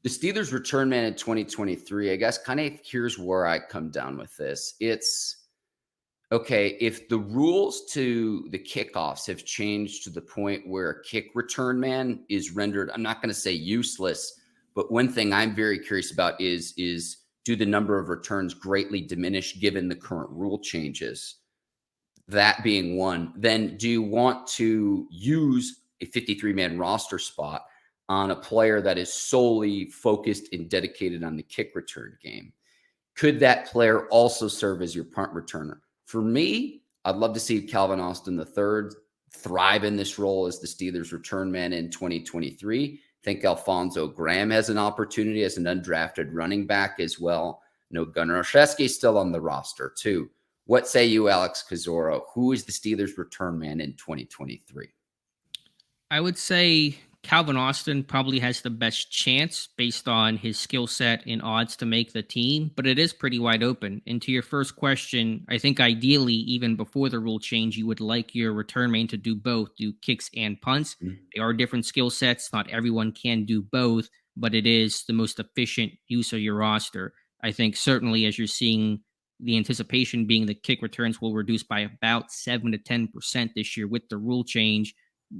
The Steelers return man in 2023, I guess kind of here's where I come down with this. It's okay, if the rules to the kickoffs have changed to the point where a kick return man is rendered, I'm not going to say useless, but one thing I'm very curious about is do the number of returns greatly diminish given the current rule changes? That being one, then do you want to use a 53-man roster spot on a player that is solely focused and dedicated on the kick return game? Could that player also serve as your punt returner? For me, I'd love to see Calvin Austin III thrive in this role as the Steelers return man in 2023. I think Alfonzo Graham has an opportunity as an undrafted running back as well. No, Gunnar Olszewski is still on the roster too. What say you, Alex Kozoro? Who is the Steelers return man in 2023? I would say Calvin Austin probably has the best chance based on his skill set and odds to make the team, but it is pretty wide open. And to your first question, I think ideally, even before the rule change, you would like your return man to do both, do kicks and punts. Mm-hmm. They are different skill sets. Not everyone can do both, but it is the most efficient use of your roster. I think certainly as you're seeing the anticipation being the kick returns will reduce by about 7 to 10% this year with the rule change.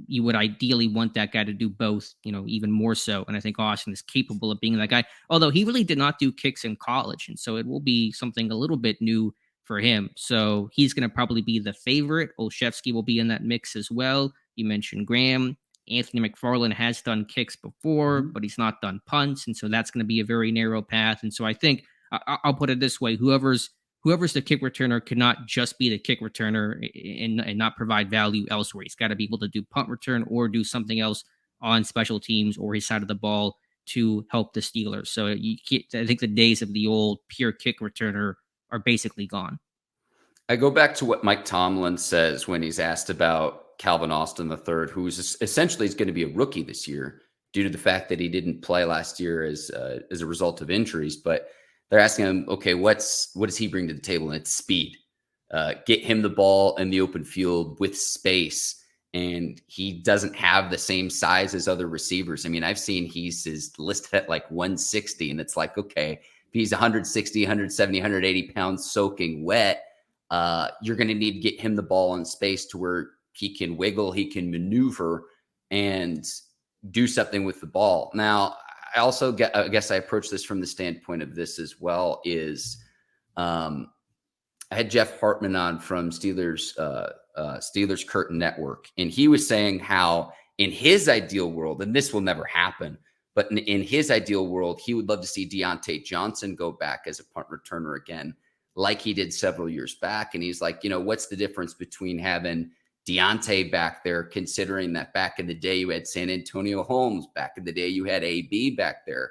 You would ideally want that guy to do both, even more so. And I think Austin is capable of being that guy, although he really did not do kicks in college. And so it will be something a little bit new for him. So he's going to probably be the favorite. Olszewski will be in that mix as well. You mentioned Graham. Anthony McFarland has done kicks before, but he's not done punts. And so that's going to be a very narrow path. And so I think I'll put it this way. Whoever's the kick returner cannot just be the kick returner and not provide value elsewhere. He's got to be able to do punt return or do something else on special teams or his side of the ball to help the Steelers. So I think the days of the old pure kick returner are basically gone. I go back to what Mike Tomlin says when he's asked about Calvin Austin III, who's essentially is going to be a rookie this year due to the fact that he didn't play last year as a result of injuries. But they're asking him, okay, what does he bring to the table? And it's speed. Get him the ball in the open field with space. And he doesn't have the same size as other receivers. I mean, I've seen he's listed at like 160, and it's like, okay, if he's 160, 170, 180 pounds soaking wet, you're going to need to get him the ball in space to where he can wiggle, he can maneuver, and do something with the ball. Now, I also I guess I approach this from the standpoint of this as well is I had Jeff Hartman on from Steelers Curtain Network, and he was saying how in his ideal world, and this will never happen, but in his ideal world, he would love to see Diontae Johnson go back as a punt returner again, like he did several years back. And he's like, what's the difference between having Diontae back there, considering that back in the day you had San Antonio Holmes, back in the day you had AB back there.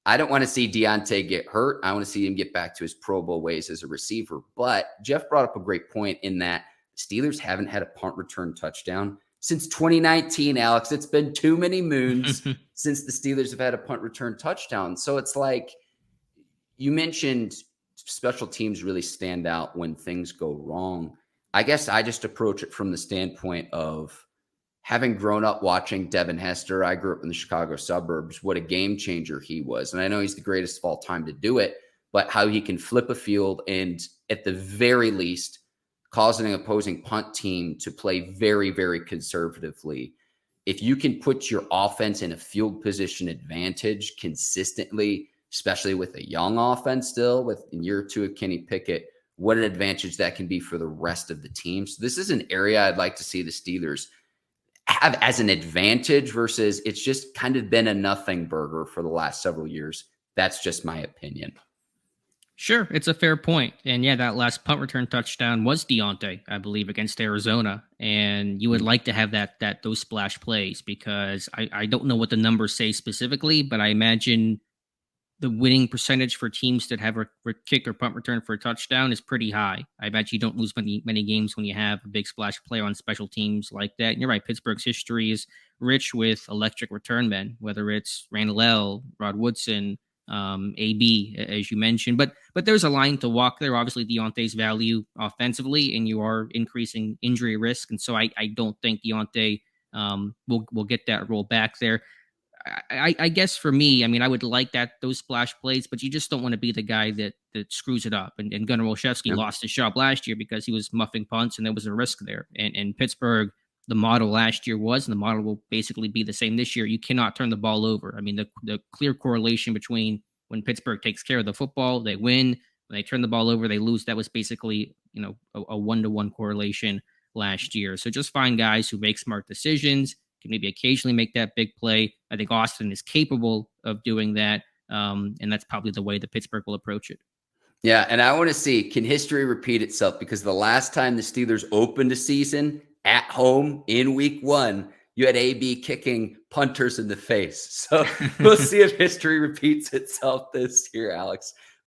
I don't want to see Diontae get hurt. I want to see him get back to his Pro Bowl ways as a receiver. But Jeff brought up a great point in that Steelers haven't had a punt return touchdown since 2019, Alex. It's been too many moons since the Steelers have had a punt return touchdown. So it's like you mentioned special teams really stand out when things go wrong. I guess I just approach it from the standpoint of having grown up watching Devin Hester. I grew up in the Chicago suburbs. What a game changer he was. And I know he's the greatest of all time to do it, but how he can flip a field and at the very least cause an opposing punt team to play very, very conservatively. If you can put your offense in a field position advantage consistently, especially with a young offense still in year 2 of Kenny Pickett, what an advantage that can be for the rest of the team. So this is an area I'd like to see the Steelers have as an advantage versus it's just kind of been a nothing burger for the last several years. That's just my opinion. Sure, it's a fair point. And yeah, that last punt return touchdown was Diontae, I believe, against Arizona. And you would like to have those splash plays because I don't know what the numbers say specifically, but I imagine the winning percentage for teams that have a kick or punt return for a touchdown is pretty high. I bet you don't lose many games when you have a big splash play on special teams like that. And you're right, Pittsburgh's history is rich with electric return men, whether it's Randall L., Rod Woodson, AB, as you mentioned. But there's a line to walk there. Obviously, Diontae's value offensively, and you are increasing injury risk. And so I don't think Diontae will get that role back there. I guess for me, I mean, I would like those splash plays, but you just don't want to be the guy that screws it up. And Gunnar Olszewski Yeah. lost his job last year because he was muffing punts, and there was a risk there. And Pittsburgh, the model last year was, and the model will basically be the same this year. You cannot turn the ball over. I mean, the clear correlation between when Pittsburgh takes care of the football, they win. When they turn the ball over, they lose. That was basically, a 1-to-1 correlation last year. So just find guys who make smart decisions, can maybe occasionally make that big play. I think Austin is capable of doing that. And that's probably the way that Pittsburgh will approach it. Yeah. And I want to see, can history repeat itself? Because the last time the Steelers opened a season at home in week 1, you had AB kicking punters in the face. So we'll see if history repeats itself this year, Alex.